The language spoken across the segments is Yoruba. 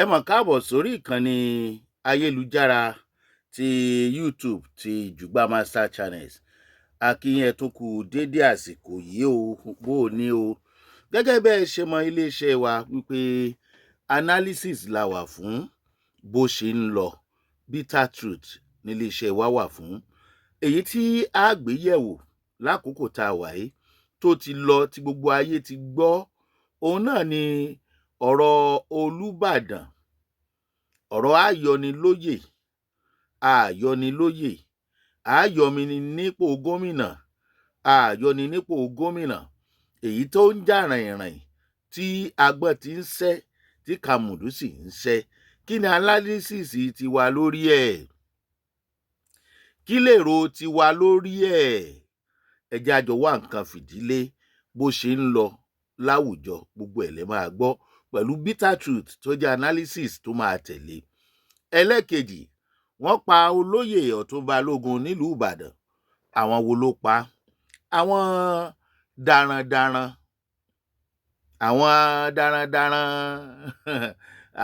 Ẹ mọ̀ káàbọ̀ sórí ìkànnì ayélujára ti YouTube ti Jugba Master Channels. A kí yín ẹ tún kú dédé àsìkò yìí o, bó o ní o. Gẹ́gẹ́ bẹ́ ẹ ṣe mọ iléeṣẹ́ wa wípé analysis la wà fún, bó ṣe ń lọ bitter truth níléeṣẹ́ wa wà fún. Èyí tí a gbé yẹ̀wò lákòókò tá a wà yìí tó ti lọ tí gbogbo ayé ti gbọ́, òun náà ni ọ̀rọ̀ Olúbàdàn, ọ̀rọ̀ ayọnilóyè, àyọnilóyè, àyọmi nípò gómìnà, àyọni nípò gómìnà, èyí tó ń jà rìnrìn tí agbọ́n ti ń ṣẹ́ tí kàmùdù sì ń ṣẹ́. Kí ni analysis ti wà lórí ẹ̀? Kí lèrò ti wà lórí ẹ̀? Ẹ jẹ́ a jọ wá nǹkan fìdílé bó ṣe ń lọ láwùjọ, gbogbo ẹ̀ lẹ́ máa gbọ́ pẹ̀lú bitter truth tó jẹ́ analysis tó máa tẹ̀lé. Ẹlẹ́kejì, wọ́n pa olóyè Ọ̀tún Balógun nílùú Ìbàdàn. Àwọn wo ló pa? Àwọn darandaran,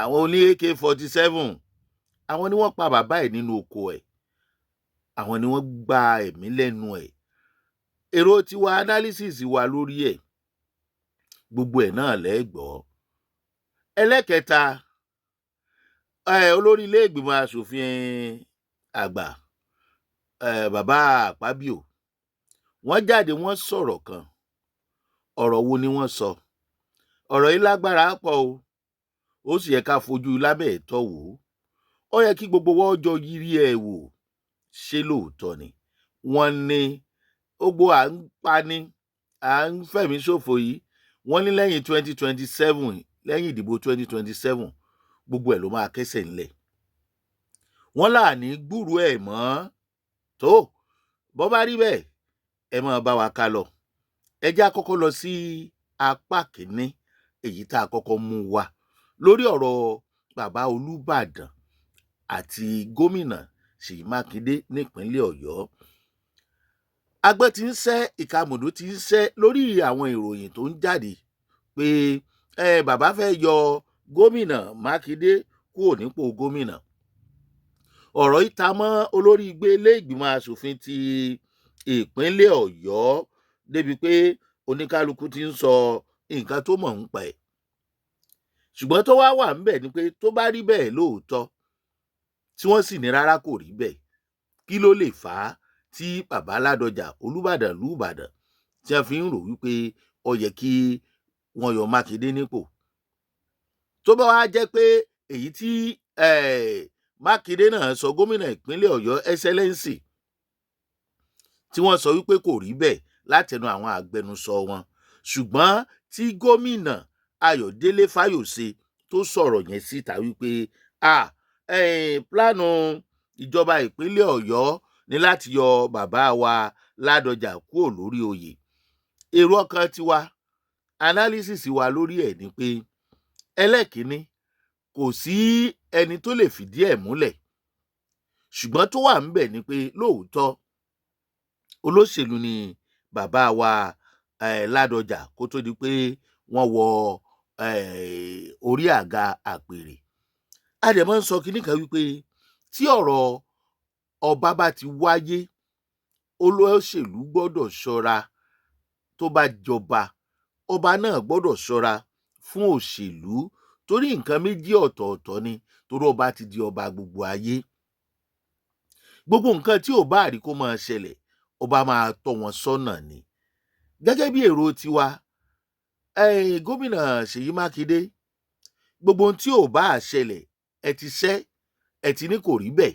àwọn oní AK-47, àwọn ni wọ́n pa bàbá ẹ̀ nínú oko ẹ̀, àwọn ni wọ́n gba ẹ̀mí lẹ́nu ẹ̀. Èrò tiwa, analysis wa lórí ẹ̀, gbogbo ẹ̀ náà lẹ́ gbọ́. Ẹlẹ́kẹta, olórí ilé ìgbìmọ̀ asòfin àgbà, bàbá Àpábíò, wọ́n jáde wọ́n sọ̀rọ̀ kan. Ọ̀rọ̀ wo ni wọ́n sọ? Ọ̀rọ̀ yìí lágbára pọ̀ o, ó sì yẹ ká fojú lábẹ́ ẹ̀tọ́ wò ó. Ó yẹ kí gbogbo wọn jọ yiri ẹ̀ wò, ṣé lóòótọ́ ni? Wọ́n ní gbogbo à ń pani, à ń fẹ̀mí ṣòfò yìí, wọ́n ní lẹ́yìn 2027, lẹ́yìn ìdìbò 2027, gbogbo ẹ̀ ló máa kẹ́sẹ̀ ńlẹ̀. Wọ́n là ní gbúrú ẹ̀ mọ́. Tó bọ́ bá rí bẹ́ẹ̀, ẹ máa bá wa ká lọ. Ẹ jẹ́ a kọ́kọ́ lọ sí apá kìíní, èyí tá a kọ́kọ́ mú wá lórí ọ̀rọ̀ bàbá Olúbàdàn àti gómìnà Ṣèyí Mákindé nípínlẹ̀ Ọ̀yọ́. Agbọ́n ti ń ṣẹ́, ìkàmùdù ti ń ṣẹ́ lórí àwọn ìròyìn tó ń jáde pé bàbá fẹ́ yọ gómìnà Mákindé kúrò nípò gómìnà. Ọ̀rọ̀ yìí ta mọ́ olórí ilé ìgbìmọ̀ asòfin ti ìpínlẹ̀ Ọ̀yọ́ débi pé oníkálukú ti ń sọ nǹkan tó mọ̀ ń pa ẹ̀. Ṣùgbọ́n tó wá wà ńbẹ̀ ni pé tó bá rí bẹ́ẹ̀ lóòótọ́, tí wọ́n sì ní rárá kò rí bẹ́ẹ̀, kí ló lè fà á tí bàbá Ládọjà Olúbàdàn lúbàdàn tí wọ́n fi ń rò wípé ó yẹ kí wọ́n yọ Mákindé nípò? Tó bá wá jẹ́ pé èyí tí Mákindé náà sọ, gómìnà ìpínlẹ̀ Ọ̀yọ́ Excellency, tí wọ́n sọ wípé kò rí bẹ́ẹ̀ látẹnu àwọn agbẹnusọ wọn, ṣùgbọ́n tí gómìnà Ayọ̀délé Fayose tó sọ̀rọ̀ yẹn síta wípé plánù ìjọba ìpínlẹ̀ Ọ̀yọ́ ní láti yọ bàbá wa Ládọjà kúrò lórí oyè. Èrò ọkàn tiwa, analysis wa lórí ẹ̀ ni pé ẹlẹ́kìíní, kò sí ẹni tó lè fìdí ẹ̀ múlẹ̀, ṣùgbọ́n tó wà ńbẹ̀ ni pé lóòótọ́ olóṣèlú ni bàbá wa Ládọjà kó tó di pé wọ́n wọ orí àga àpèrè. A dẹ̀ máa ń sọ kinní kan wípé tí ọ̀rọ̀ ọba bá ti wáyé, olóṣèlú gbọ́dọ̀ ṣọ́ra. Tó bá jọba, ọba náà gbọ́dọ̀ ṣọ́ra fún òṣèlú, torí nǹkan méjì ọ̀tọ̀ọ̀tọ̀ ni, torí ọba ti di ọba gbogbo ayé. Gbogbo nǹkan tí ò bá rí kó máa ṣẹlẹ̀, ọba máa tọ́ wọn sọ́nà ni. Gẹ́gẹ́ bí èrò tiwa, gómìnà Ṣèyí Mákindé, gbogbo ohun tí ò bá ṣẹlẹ̀, ẹ ti ṣẹ́, ẹ ti ní kò rí bẹ́ẹ̀,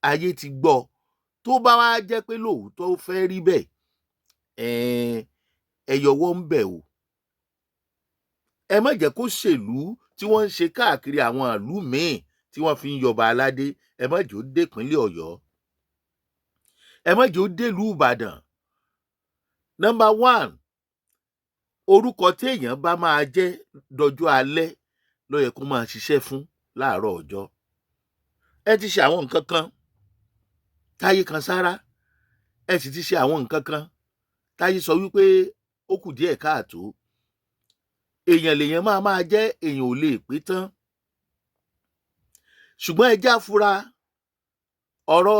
ayé ti gbọ́. Tó bá wá jẹ́ pé lóòótọ́ ó fẹ́ rí bẹ́ẹ̀, ẹ yọwọ́ ń bẹ̀ o. Ẹ má jẹ́ kó ṣèlú tí wọ́n ń ṣe káàkiri àwọn ìlú míì tí wọ́n fi ń yọba aládé, ẹ má jẹ́ ó dé ìpínlẹ̀ Ọ̀yọ́, ẹ má jẹ́ ó délùú Ìbàdàn. Number one, orúkọ téèyàn bá máa jẹ́ dọjọ́ alẹ́ ló yẹ kó máa ṣiṣẹ́ fún láàárọ̀ ọjọ́. Ẹ ti ṣe àwọn nǹkan kan táyé kan sára, ẹ sì ti ṣe àwọn nǹkan kan táyé sọ wípé ó kù díẹ̀ káàtó. Èèyàn lèèyàn máa jẹ́, èèyàn ò lè pé tán. ṣùgbọ́n ẹ já fura ọ̀rọ̀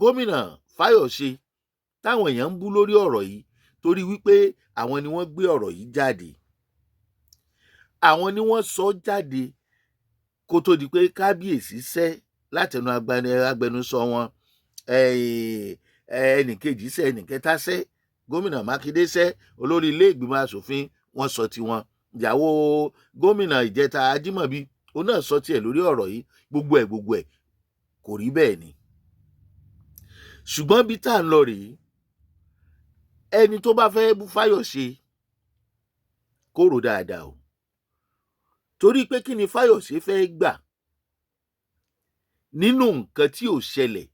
gómìnà Fáyọ̀ṣe táwọn èèyàn ń bú lórí ọ̀rọ̀ yìí torí wípé àwọn ni wọ́n gbé ọ̀rọ̀ yìí jáde, àwọn ni wọ́n sọ jáde kó tó di pé kábíyèsí sẹ́ látẹnu agbẹnusọ wọn, ẹnìkejì sẹ́, ẹnìkẹta sẹ́, gómìnà Makinde sẹ́, olórí ilé ìgbìmọ̀ asòfin wọ́n sọ tiwọn, ìyàwó gómìnà ìjẹta Ajímọ̀bí òun náà sọ tiẹ̀ lórí ọ̀rọ̀ yìí, gbogbo ẹ̀ kò rí bẹ́ẹ̀ ni. ṣùgbọ́n bí tá à ń lọ rèé, ẹni tó bá fẹ́ bú Fáyọ̀ṣe kó rò dáadáa o, torí pé kí ni Fáyọ̀ṣe fẹ́ gbà nínú nǹkan tí ò ṣẹlẹ̀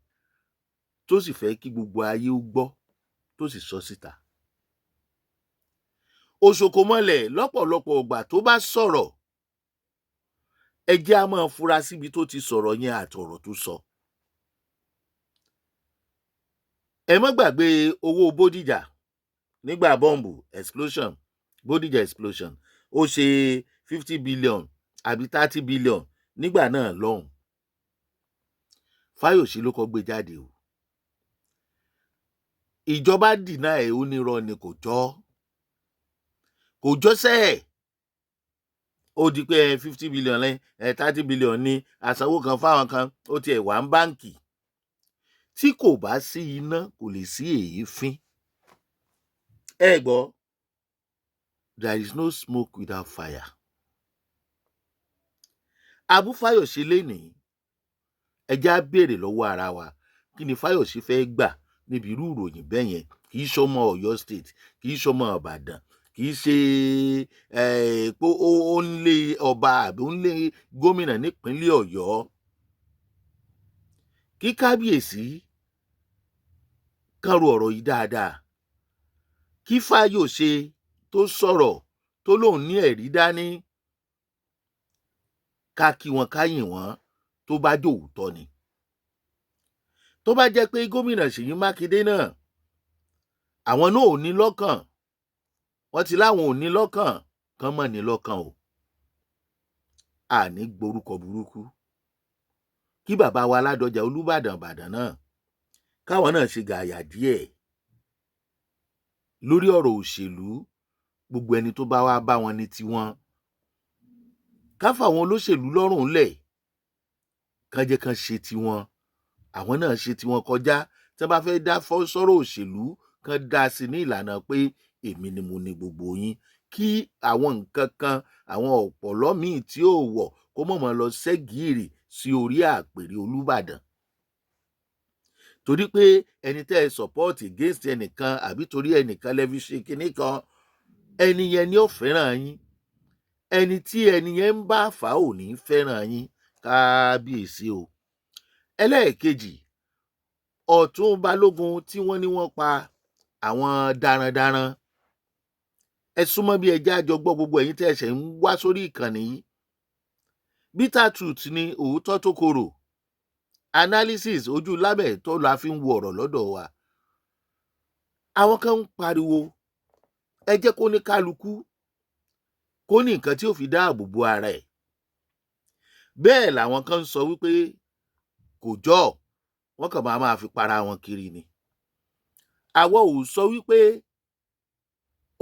tó sì fẹ́ kí gbogbo ayé ó gbọ́ tó sì sọ síta. Òṣòkòmọlẹ̀ lọ́pọ̀lọpọ̀ ìgbà tó bá sọ̀rọ̀, ẹ jẹ́ á máa fura síbi tó ti sọ̀rọ̀ yẹn àtọ̀rọ̀ tó sọ. ẹ má gbàgbé owó Bódìjà nígbà bọ́ǹbù explosion, Bódìjà explosion, ó ṣe 50 billion àbí 30 billion nígbà náà lọ́hùn. Fáyọ̀ṣe ló kọ́ gbé jáde o. Ìjọba dìná ẹ̀ ó nírọ́ ni kò jọ́ sẹ́ẹ̀. Ó di pé 50 billion 30 billion ní àsanwó kan fáwọn kan, ó tiẹ̀ wà ń báǹkì. Tí kò bá sí iná kò lè sí èéfín. Ẹ gbọ́, there is no smoke without fire. Abú Fáyọ̀ṣe lénìí, ẹ jẹ́ á béèrè lọ́wọ́ ara wa, kí ni Fáyọ̀ṣe fẹ́ gbà níbi irú ìròyìn bẹ́ẹ̀ yẹn? Kì í ṣọmọ Ọ̀yọ́ state, kì í ṣọmọ Ìbàdàn, kì í ṣe pé ó ń lé ọba àbí ó ń lé gómìnà nípínlẹ̀ Ọ̀yọ́. Kí kábíyèsí kán ro ọ̀rọ̀ yìí dáadáa. Kí Fáyọ̀ṣe tó sọ̀rọ̀ tó lóun ní ẹ̀rí dání, ká kí wọn ká yìn wọ́n tó bá jòótọ́ ni. Tó bá jẹ́ pé gómìnà Ṣèyí Mákindé náà, àwọn náà ò ní lọ́kàn, wọ́n ti láwọn ò ní lọ́kàn, kán mọ̀ ní lọ́kàn o. Àní gborúkọ burúkú. Kí bàbá wa Ládọjà Olúbàdàn Ìbàdàn náà, káwọn náà ṣe gààyà díẹ̀ lórí ọ̀rọ̀ òṣèlú. Gbogbo ẹni tó bá wá bá wọn ní tiwọn, ká fàwọn olóṣèlú lọ́rùn lẹ̀, kán jẹ́ kán ṣe tiwọn. Àwọn náà ṣe tiwọn kọjá. Tí wọ́n bá fẹ́ dá sọ́rọ̀ òṣèlú, kán dá sí ní ìlànà pé èmi ni mo ní gbogbo yín. Kí àwọn nǹkan kan, àwọn ọ̀pọ̀lọ́ míì tí ò wọ̀ kó mọ̀mọ́ lọ ṣẹ́gìrì sí orí àpèrè Olúbàdàn. Torí pé ẹni tẹ́ ẹ support against ẹnìkan àbí torí ẹnìkan lẹ́fi ṣe kinní kan, ẹni yẹn ni ó fẹ́ràn yín. Ẹni tí ẹni yẹn ń bá fà ò ní fẹ́ràn yín. Kábíyèsí o. Ẹlẹ́ẹ̀kejì, Ọ̀tún Balógun tí wọ́n ní wọ́n pa àwọn darandaran. Ẹ súnmọ́ bí ẹjẹ́ àjọ gbọ́, gbogbo ẹ̀yin tẹ́ ẹ̀ṣẹ̀ ń wá sórí ìkànnì yìí. Bitter truth ni, òótọ́ tó korò. Analysis ojú lábẹ́ tó la fi ń wo ọ̀rọ̀ lọ́dọ̀ wa. Àwọn kan ń pariwo, ẹ jẹ́ kó ní kálukú kó ní nǹkan tí ó fi dáàbò bo ara ẹ̀. Bẹ́ẹ̀ làwọn kan ń sọ wípé kò jọ́, wọ́n kàn máa fi para wọn kiri ni. Àwọn ò sọ wípé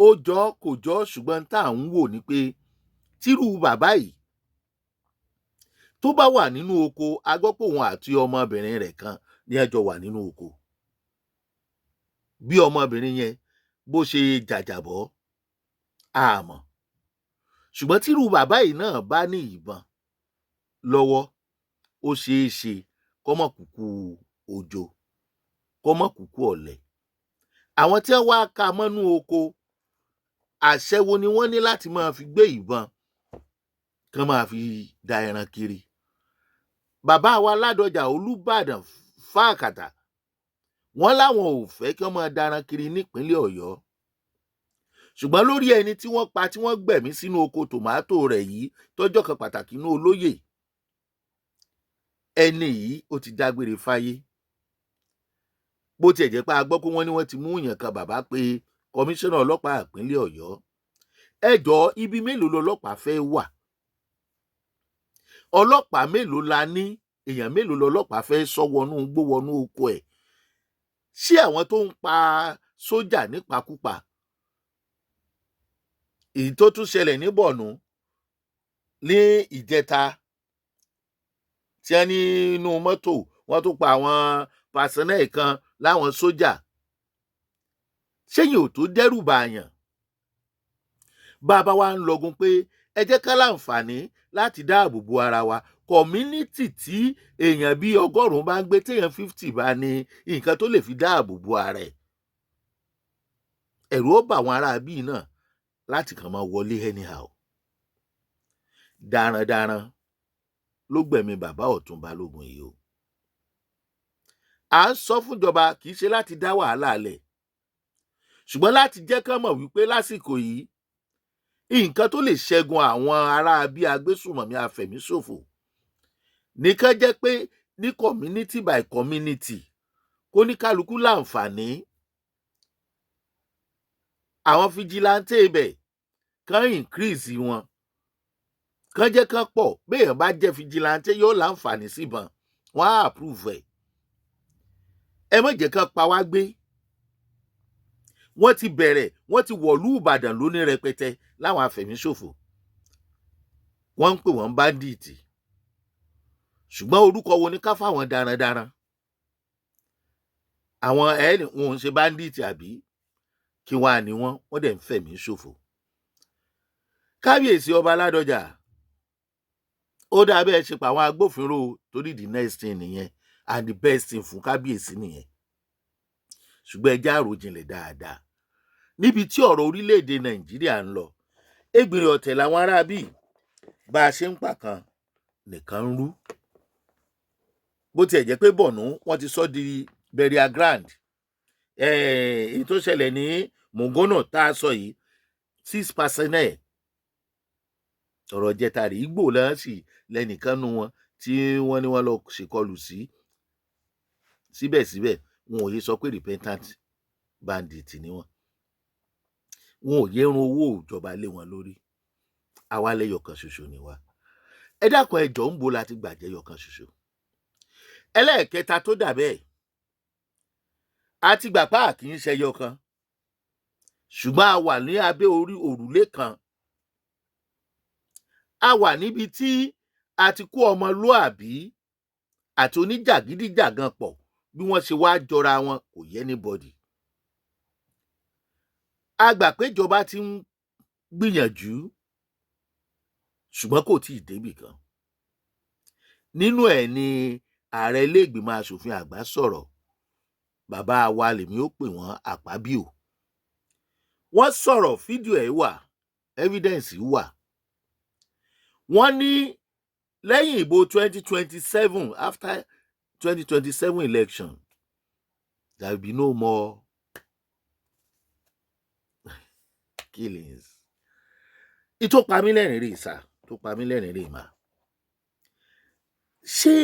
ó jọ́ kò jọ́, ṣùgbọ́n tá à ń wò ni pé tírú bàbá yìí tó bá wà nínú oko, a gbọ́ pé òun àti ọmọbìnrin rẹ̀ kan ní ẹjọ́ wà nínú oko. Bí ọmọbìnrin yẹn bó ṣe jàjàbọ́, àmọ́. Ṣùgbọ́n tírú bàbá yìí náà bá ní ìbọn lọ́wọ́, ó ṣeé ṣe kó mọ̀ kúkú òjò, kó mọ̀ kúkú ọ̀lẹ. Àwọn tí wọ́n wá ká mọ́nú oko, àṣẹ wo ni wọ́n ní láti máa fi gbé ìbọn kán máa fi da ẹran kiri? Bàbá wa Ládọjà Olúbàdàn fáàkàtà, wọ́n láwọn ò fẹ́ kí wọ́n máa daran kiri nípínlẹ̀ Ọ̀yọ́. Ṣùgbọ́n lórí ẹni tí wọ́n pa, tí wọ́n gbẹ̀mí sínú oko tòmátò rẹ̀ yìí tọ́jọ́ kan pàtàkì inú olóyè, ẹni yìí ó ti dágbére fáyé. Bó tiẹ̀ jẹ́ pé a gbọ́ pé wọ́n ní wọ́n ti mú èèyàn kan, bàbá pé kọmíṣánná ọlọ́pàá ìpínlẹ̀ Ọ̀yọ́. Ẹ jọ̀ọ́, ibi mélòó lọlọ́pàá fẹ́ wà? ọlọ́pàá mélòó la ní, èèyàn mélòó lọlọ́pàá fẹ́ sọ wọnú igbó wọnú oko ẹ̀? Ṣé àwọn tó ń pa sójà nípakúpa, èyí tó tún ṣẹlẹ̀ ní Borno ní ìjẹta tí wọ́n ní inú mọ́tò wọ́n tún pa àwọn personnel kan láwọn sójà, ṣéyìn ò tó dẹ́rù bààyàn? Bá a bá wá ń lọgun pé ẹ jẹ́ ká láǹfààní láti dáàbò bo ara wa, community tí èèyàn bíi 100 bá ń gbé, téèyàn 50 bá ní nǹkan tó lè fi dáàbò bo ara ẹ̀, ẹ̀rù ó bà àwọn ará bíi náà láti kàn máa wọlé anyhow. Darandaran ló gbẹ̀mí bàbá Ọ̀tún Balógun yìí o. À ń sọ fúnjọba kì í ṣe láti dá wàhálà lẹ̀, ṣùgbọ́n láti jẹ́ kán mọ̀ wípé lásìkò yìí nǹkan tó lè ṣẹ́gun àwọn ará bí agbésùmọ̀mí afẹ̀míṣòfò nìkan jẹ́ pé ní community by community kó ní kálukú láǹfààní. Àwọn fijilantè ibẹ̀ kán increase wọn, kán jẹ́ kán pọ̀. Béèyàn bá jẹ́ fijilantè yóò láǹfààní síbọn, wọ́n á approve ẹ̀. Ẹ má jẹ́ kán pa wá gbé. Wọ́n ti bẹ̀rẹ̀, wọ́n ti wọ̀lú Ìbàdàn lóní rẹpẹtẹ láwọn afẹ̀míṣòfò. Wọ́n ń pè wọ́n báńdíìtì. Ṣùgbọ́n orúkọ wo ni ká fáwọn darandaran? Àwọn ẹni wọn ò ń ṣe báńdíìtì àbí? Kí wá ni wọ́n dẹ̀ ń fẹ̀mí ṣòfò. Kábíyèsí ọba Ládọjà, ó dá bẹ́ẹ̀ ṣe pa àwọn agbófinró torí the next thing nìyẹn and the best thing fún kábíyèsí nìyẹn. Ṣùgbọ́n ẹ jẹ́ á rò jinlẹ̀ dáadáa. Níbi tí ọ̀rọ̀ orílẹ̀-èdè Nàìjíríà ń lọ, égbìnrin ọ̀tẹ̀ làwọn ará bíi bá a ṣe ń pàkan nìkan ń rú. Bó tiẹ̀ jẹ́ pé Borno wọ́n ti sọ di burial ground. Èyí tó ṣẹlẹ̀ ní Mongono tá a sọ yìí 6 personnel. Ọ̀rọ̀ jẹta rèé, Ìgbò náà sì lẹ́nìkan nú wọn tí wọ́n ní wọ́n lọ ṣèkọlù sí. Síbẹ̀síbẹ̀ wọn ò yé sọ pé repentant bandit ni wọ́n. Wọn ò yé run owó ìjọba lé wọn lórí. Àwa lẹ́yọ̀kan ṣoṣo ni wá. Ẹ dákun ẹ jọ̀ọ́ ń bo láti gbàjẹ́ yọ̀kan ṣoṣo. Ẹlẹ́ẹ̀kẹta tó dà bẹ́ẹ̀, a ti gbà pá kì í ṣẹyọ kan, ṣùgbọ́n a wà ní abẹ́ orí òrùlé kan. A wà níbi tí a ti kó ọmọlúàbí àti oníjàgídíjàgan pọ̀. Bí wọ́n ṣe wá jọra wọn kò yé anybody. A gbà pé ìjọba ti ń gbìyànjú, ṣùgbọ́n kò tíì débì kan. Nínú ẹ̀ ni ààrẹ ilé ìgbìmọ̀ asòfin àgbà sọ̀rọ̀. Bàbá wa lèmi ó pè wọ́n Àpábíò. Wọ́n sọ̀rọ̀, fídíò ẹ̀ wà, evidence wà. Wọ́n ní lẹ́yìn ìbò 2027, after 2027 election, there will be no more killings. Ìtò pa mí lẹ́rìn rèé sá, tó pa mí lẹ́rìn rèé mà. Ṣé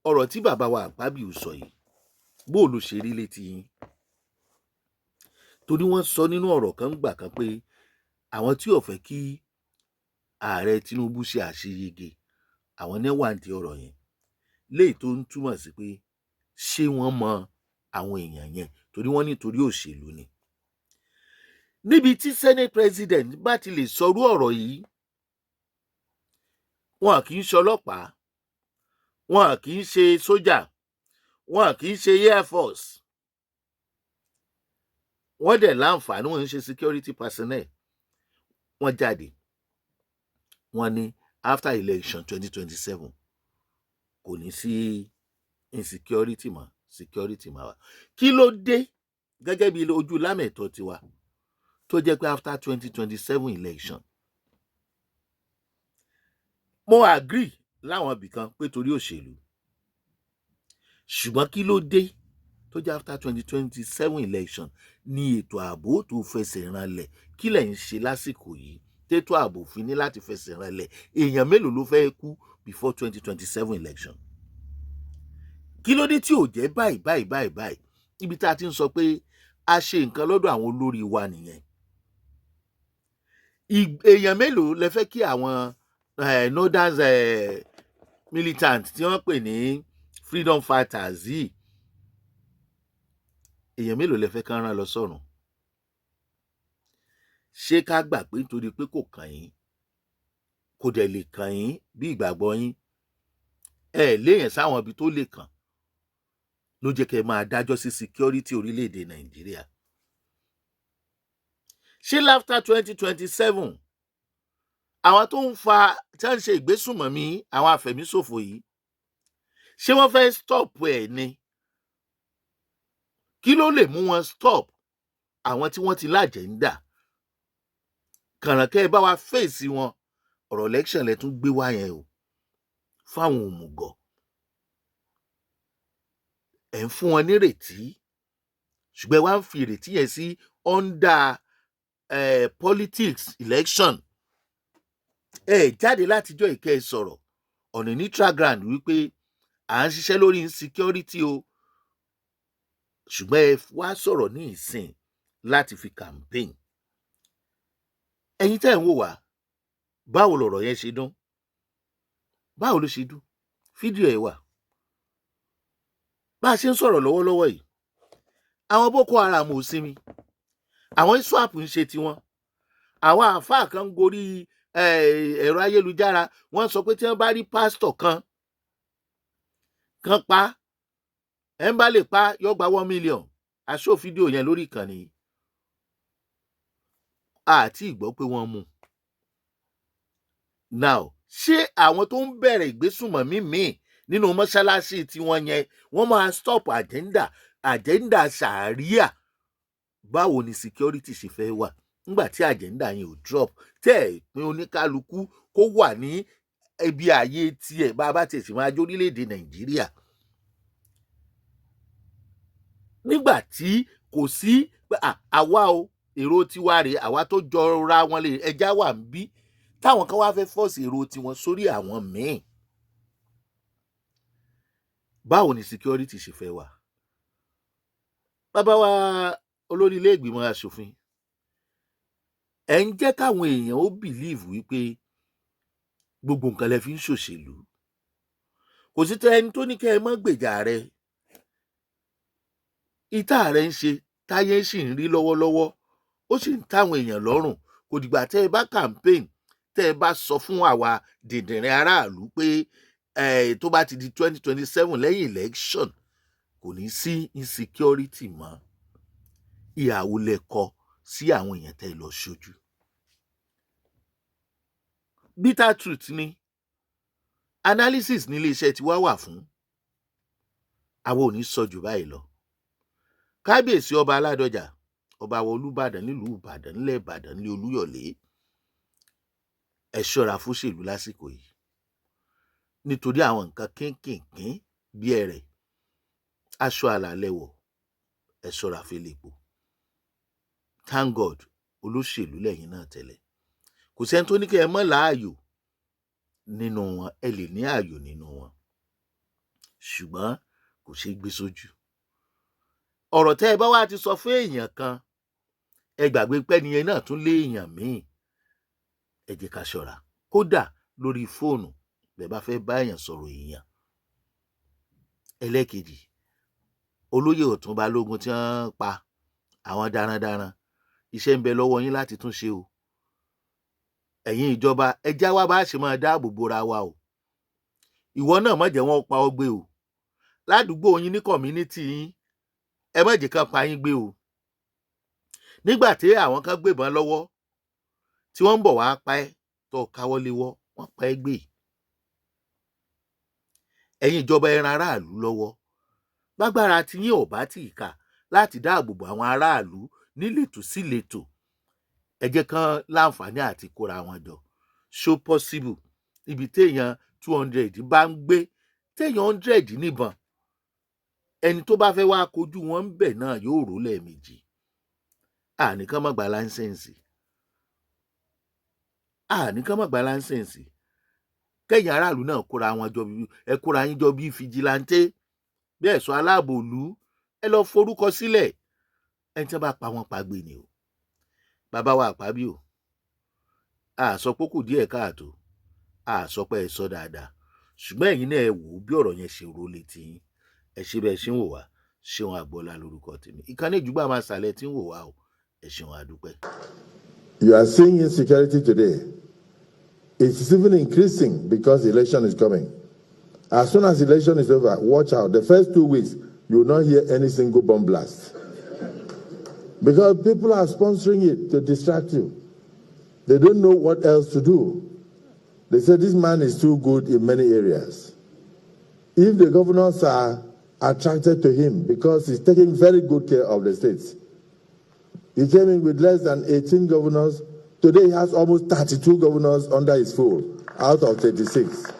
ọ̀rọ̀ tí bàbá wa Àpábíò sọ yìí bó ló ṣe rí létí yín? Torí wọ́n sọ nínú ọ̀rọ̀ kan gbà kan pé àwọn tí ò fẹ́ kí ààrẹ Tinubu ṣe àṣeyege, àwọn ní wà ní ọ̀rọ̀ yẹn. Léyìí tó ń túmọ̀ sí pé ṣé wọ́n mọ àwọn èèyàn yẹn, torí wọ́n nítorí òṣèlú ni. Níbi tí Senate President bá ti lè sọrú ọ̀rọ̀ yìí, wọn kì í ṣe ọlọ́pàá, wọn kì í ṣe sójà, wọn kì í ṣe Air Force. Wọ́n dẹ̀ láǹfààní, wọ́n ń ṣe security personnel. Wọ́n jáde, wọ́n ní after election 2027 kò ní sí insecurity mọ́, security máa wà. Kí ló dé gẹ́gẹ́ bí ojú lámẹ̀tọ́ tiwa tó jẹ́ pé after 2027 election, mo agree láwọn ibìkan pé torí òṣèlú, ṣùgbọ́n kí ló dé tó jẹ́ after 2027 election ní ètò ààbò tó fẹsẹ̀ ranlẹ̀? Kí lẹ̀ ń ṣe lásìkò yìí tètò ààbò fi ní láti fẹsẹ̀ ranlẹ̀? Èèyàn mélòó ló fẹ́ kú before 2027 election? Kí ló dé tí ò jẹ́ báyìí? Ibi tá a ti ń sọ pé a ṣe nǹkan lọ́dọ̀ àwọn olórí wa nìyẹn. Èèyàn mélòó lẹ fẹ́ kí àwọn northern militant tí wọ́n pè ní freedom fighters yìí, èèyàn mélòó lẹ fẹ́ kán rán lọ sọ́run? Ṣé ká gbà pé nítorí pé kò kàn yín, kò dẹ̀ lè kàn yín bí ìgbàgbọ́ yín, ẹ léèyàn sáwọn ibi tó lè kàn ló jẹ́ kẹ́ máa dájọ́ sí security orílẹ̀-èdè Nàìjíríà? Ṣé láfter 2027 àwọn tó ń fa tí wọ́n ń ṣe ìgbésùnmọ̀mí àwọn afẹ̀míṣòfò yìí, ṣé wọ́n fẹ́ stop ẹ̀ ni? Kí ló lè mú wọn stop àwọn tí wọ́n ti lájẹ̀ńdà? Kànrànkẹ́ ẹ bá wa fèsì wọn. Ọ̀rọ̀ election lẹ tún gbé wá yẹn o fáwọn òmùgọ̀. Ẹ̀ ń fún wọn nírètí, ṣùgbọ́n ẹ wá ń fi ìrètí yẹn sí under politics election. Ẹ jáde látijọ́ ìkẹ́ ẹ sọ̀rọ̀ on a neutral ground wípé à ń ṣiṣẹ́ lórí insecurity o, ṣùgbọ́n ẹ wá sọ̀rọ̀ ní ìsìn láti fi campaign. Ẹ̀yin tẹ́ ẹ̀ ń wò wá, báwo lọ̀rọ̀ yẹn ṣe dún? Báwo ló ṣe dún? Fídíò ẹ̀ wà. Bá a ṣe ń sọ̀rọ̀ lọ́wọ́lọ́wọ́ yìí, àwọn Boko Haram ò sinmi, àwọn ISWAP ń ṣe tiwọn, àwọn àáfàá kan ń gorí ẹ̀rọ ayélujára, wọ́n sọ pé tí wọ́n bá rí pásítọ̀ kan pa, ẹ̀ ń bá lè pa yóò gba 1 million. Aṣó fídíò yẹn lórí ìkànnì yìí. Àti ìgbọ́ pé wọ́n mú. Now, ṣé àwọn tó ń bẹ̀rẹ̀ ìgbésùnmọ̀mí míì nínú mọ́ṣáláṣí tiwọn yẹn wọ́n máa stop agenda ṣàríà? Báwo ni security ṣe fẹ́ wà nígbà tí agenda yẹn ò drop, tẹ́ ẹ̀ pín oníkálukú kó wà ní ibi ààyè tiẹ̀ bá a bá tiẹ̀ sì máa jó orílẹ̀-èdè Nàìjíríà? Nígbà tí kò sí àwa o, èrò tiwa rèé, àwa tó jọra wọn lè ẹja wà ń bí, táwọn kan wá fẹ́ fọ́ọ̀sì èrò tiwọn sórí àwọn míì. Báwo ni security ṣe fẹ́ wà? Bàbá wa olórí ilé ìgbìmọ̀ asòfin, ẹ̀ ń jẹ́ káwọn èèyàn ó believe wípé gbogbo nǹkan lẹ fi ń ṣòṣèlú. Kò sí ẹni tó ní kẹ́ ẹ mọ́ gbèjà rẹ. Ìta rẹ̀ ń ṣe táyé sì ń rí lọ́wọ́lọ́wọ́, ó sì ń táwọn èèyàn lọ́rùn. Kò dìgbà tẹ́ ẹ bá campaign, tẹ́ ẹ bá sọ fún àwa dìndìnrín aráàlú pé tó bá ti di 2027 lẹ́yìn election kò ní sí insecurity mọ́. Ìhàwó lẹ kọ sí àwọn èèyàn tẹ́ ẹ lọ ṣojú. Bitter truth ni analysis ní iléeṣẹ́ tiwa wà fún. Àwọn ò ní sọ jù báyìí lọ. Kábíyèsí ọba Aládọjà, ọba Olubadan nílùú Ìbàdàn, nílẹ̀ Ìbàdàn, ní Olúyọ̀lé, ẹ ṣọ́ra fóṣèlú lásìkò yìí nítorí àwọn nǹkan kínkìnkín bí ẹ̀rẹ̀, aṣọ àlàlẹ́wọ̀, ẹ ṣọ́ra fẹ́lẹ́pọ̀. Thank God olóṣèlú lẹ́yìn náà tẹ́lẹ̀. Kò sẹ́ni tó ní kí ẹ mọ́ láàyò nínú wọn, ẹ lè ní ààyò nínú wọn, ṣùgbọ́n kò ṣeé gbé sójú. Ọ̀rọ̀ tẹ́ ẹ bá wá ti sọ fún èèyàn kan, ẹ gbàgbé pé ẹniyẹn náà tún lé èèyàn míì. Ẹ jẹ́ ká ṣọ́ra. Kódà lórí fóònù bẹ́ẹ̀ bá fẹ́ bá èèyàn sọ̀rọ̀ èèyàn. Ẹlẹ́kejì, olóyè Ọ̀tún Balógun tí wọ́n pa, àwọn darandaran, iṣẹ́ ń bẹ lọ́wọ́ yín láti tún ṣe o. Ẹ̀yin ìjọba, ẹ já wá bá ṣe máa dáàbò bora wa o. Ìwọ náà má jẹ́ wọ́n pa ọ́ gbé o. Ládùúgbò yín ní community yín, ẹ má jẹ́ kán pa yín gbé o. Nígbà tí àwọn kan gbébọn lọ́wọ́ tí wọ́n ń bọ̀ wá pa ẹ́ tó káwọ́ léwọ́, wọ́n pa ẹ́ gbé. Ẹ̀yin ìjọba ẹ ran aráàlú lọ́wọ́. Lágbára tí yín ò bá tì í kà láti dáàbò bo àwọn aráàlú níletò síletò, ẹ jẹ́ kán láǹfààní àti kóra wọn jọ. So possible ibi téèyàn 200 bá ń gbé, téèyàn 100 níbọn, ẹni tó bá fẹ́ wá kojú wọn ń bẹ̀ náà yóò rò lẹ́ẹ̀mejì. Àníkán má gba láńsẹ̀nsì. Àníkán má gba láńsẹ̀nsì. Kẹ́yìn aráàlú náà kóra wọn jọ, ẹ kóra yín jọ bí fìjìláńtẹ́, bí ẹ̀ṣọ́ aláàbò ìlú, ẹ lọ forúkọ sílẹ̀. Ẹni tí wọ́n bá pa wọn pàgbé ni o. Bàbá wa Àpábíò, a sọ pé kù díẹ̀ káàtó, a sọ pé ẹ sọ dáadáa ṣùgbọ́n ẹ̀yin náà ẹ wò ó bí ọ̀rọ̀ yẹn ṣe ró létí yín ẹ ṣe bẹ́ẹ̀ ṣe ń wò wá Ṣeun Agboola lórúkọ tèmi ìkànnì Ìjùgbà máa ṣàlẹ̀ tí ń wò wá o ẹ ṣeun àdúpẹ́. You are seeing insecurity today. It's even increasing because the election is coming. As soon as the election is over, watch out. The first 2 weeks, you will not hear any single bomb blast. Because people are sponsoring it to distract you. They don't know what else to do. They say this man is too good in many areas. If the governors are attracted to him because he's taking very good care of the states. He came in with less than 18 governors. Today he has almost 32 governors under his fold out of 36.